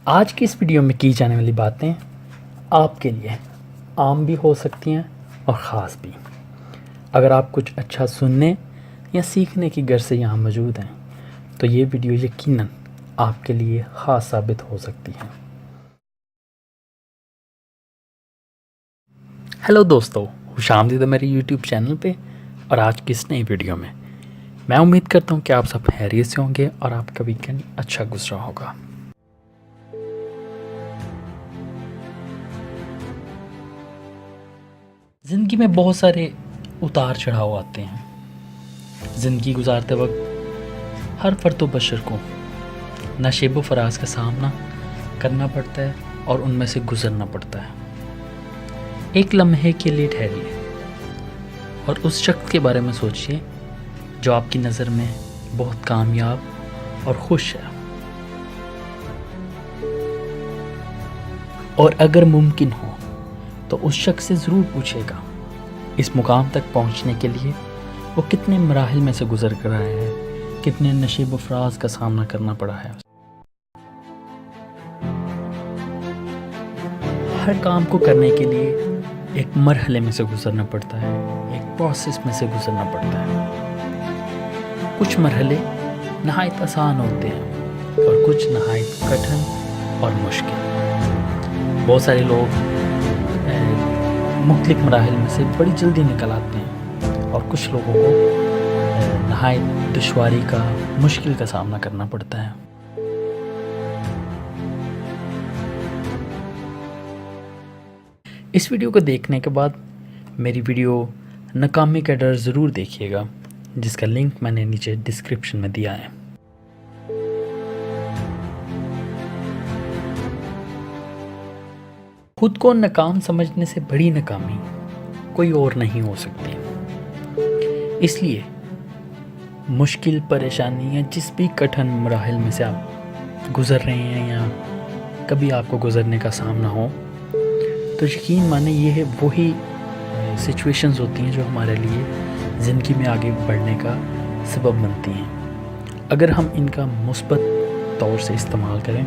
آج کی اس ویڈیو میں کی جانے والی باتیں آپ کے لیے عام بھی ہو سکتی ہیں اور خاص بھی۔ اگر آپ کچھ اچھا سننے یا سیکھنے کی غرض سے یہاں موجود ہیں تو یہ ویڈیو یقیناً آپ کے لیے خاص ثابت ہو سکتی ہے۔ ہیلو دوستو، خوش آمدید میرے یوٹیوب چینل پہ اور آج کی اس نئی ویڈیو میں میں امید کرتا ہوں کہ آپ سب خیریت سے ہوں گے اور آپ کا ویکینڈ اچھا گزرا ہوگا۔ زندگی میں بہت سارے اتار چڑھاؤ آتے ہیں۔ زندگی گزارتے وقت ہر فرد و بشر کو نشیب و فراز کا سامنا کرنا پڑتا ہے اور ان میں سے گزرنا پڑتا ہے۔ ایک لمحے کے لیے ٹھہریے اور اس شخص کے بارے میں سوچئے جو آپ کی نظر میں بہت کامیاب اور خوش ہے، اور اگر ممکن ہو تو اس شخص سے ضرور پوچھے گا اس مقام تک پہنچنے کے لیے وہ کتنے مراحل میں سے گزر کر آیا ہے، کتنے نشیب و فراز کا سامنا کرنا پڑا ہے۔ ہر کام کو کرنے کے لیے ایک مرحلے میں سے گزرنا پڑتا ہے، ایک پروسیس میں سے گزرنا پڑتا ہے۔ کچھ مرحلے نہایت آسان ہوتے ہیں اور کچھ نہایت کٹھن اور مشکل۔ بہت سارے لوگ مختلف مراحل میں سے بڑی جلدی نکل آتے ہیں اور کچھ لوگوں کو نہایت دشواری کا، مشکل کا سامنا کرنا پڑتا ہے۔ اس ویڈیو کو دیکھنے کے بعد میری ویڈیو ناکامی کا ڈر ضرور دیکھیے گا، جس کا لنک میں نے نیچے ڈسکرپشن میں دیا ہے۔ خود کو ناکام سمجھنے سے بڑی ناکامی کوئی اور نہیں ہو سکتی۔ اس لیے مشکل، پریشانی یا جس بھی کٹھن مراحل میں سے آپ گزر رہے ہیں یا کبھی آپ کو گزرنے کا سامنا ہو، تو یقین مانیں یہ وہی سچویشنز ہوتی ہیں جو ہمارے لیے زندگی میں آگے بڑھنے کا سبب بنتی ہیں۔ اگر ہم ان کا مثبت طور سے استعمال کریں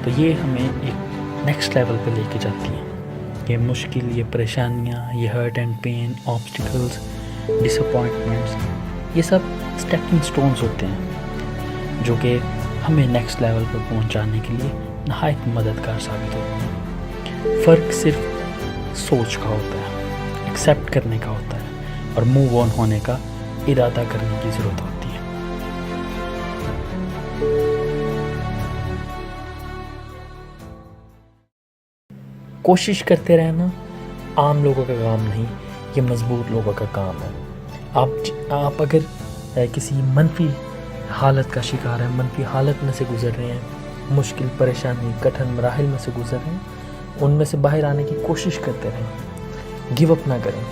تو یہ ہمیں ایک نیکسٹ لیول پہ لے کے جاتی ہیں۔ یہ مشکل، یہ پریشانیاں، یہ hurt and pain, obstacles, disappointments, یہ سب اسٹیپنگ سٹونز ہوتے ہیں جو کہ ہمیں نیکسٹ لیول پہ پہنچانے کے لیے نہایت مددگار ثابت ہوتے ہیں۔ فرق صرف سوچ کا ہوتا ہے، ایکسیپٹ کرنے کا ہوتا ہے اور موو آن ہونے کا ارادہ کرنے کی ضرورت ہوتی ہے۔ کوشش کرتے رہنا عام لوگوں کا کام نہیں، یہ مضبوط لوگوں کا کام ہے۔ آپ اگر کسی منفی حالت کا شکار ہیں، منفی حالت میں سے گزر رہے ہیں، مشکل، پریشانی، کٹھن مراحل میں سے گزر رہے ہیں، ان میں سے باہر آنے کی کوشش کرتے رہیں، گیو اپ نہ کریں۔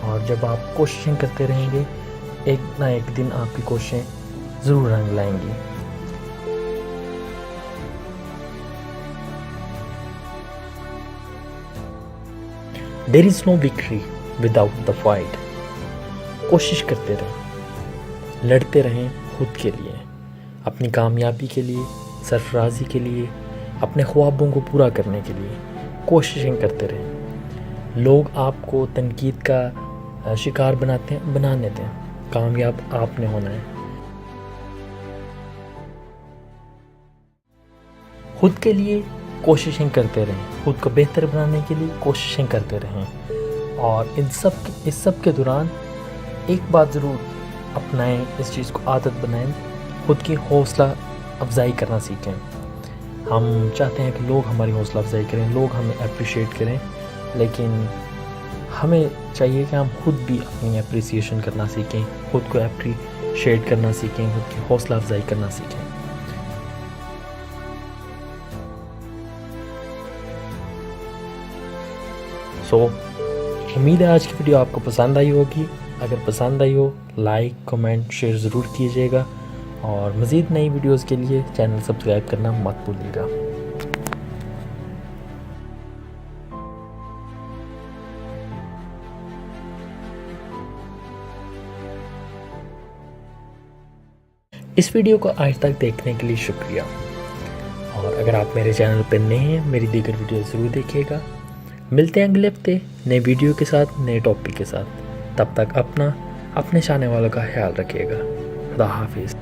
اور جب آپ کوششیں کرتے رہیں گے، ایک نہ ایک دن آپ کی کوششیں ضرور رنگ لائیں گی۔ There is no victory without the fight۔ کوشش کرتے رہیں، لڑتے رہیں خود کے لیے، اپنی کامیابی کے لیے، سرفرازی کے لیے، اپنے خوابوں کو پورا کرنے کے لیے کوششیں کرتے رہیں۔ لوگ آپ کو تنقید کا شکار بنانے دیں، کامیاب آپ نے ہونا ہے۔ خود کے لیے کوششیں کرتے رہیں، خود کو بہتر بنانے کے لیے کوششیں کرتے رہیں، اور اس سب کے دوران ایک بات ضرور اپنائیں، اس چیز کو عادت بنائیں، خود کی حوصلہ افزائی کرنا سیکھیں۔ ہم چاہتے ہیں کہ لوگ ہماری حوصلہ افزائی کریں، لوگ ہمیں اپریشیٹ کریں، لیکن ہمیں چاہیے کہ ہم خود بھی اپنی اپریسیشن کرنا سیکھیں، خود کو اپریشیٹ کرنا سیکھیں، خود کی حوصلہ افزائی کرنا سیکھیں۔ امید ہے آج کی ویڈیو آپ کو پسند آئی ہوگی۔ اگر پسند آئی ہو لائک، کمنٹ، شیئر ضرور کیجیے گا، اور مزید نئی ویڈیوز کے لیے چینل سبسکرائب کرنا مت بھولیے گا۔ اس ویڈیو کو آج تک دیکھنے کے لیے شکریہ، اور اور اگر آپ میرے چینل پہ نئے ہیں میری دیگر ویڈیو ضرور دیکھیے گا. ملتے ہیں اگلے ہفتے نئے ویڈیو کے ساتھ نئے ٹاپک کے ساتھ. تب تک اپنے چاہنے والوں کا خیال رکھیے گا. خدا حافظ.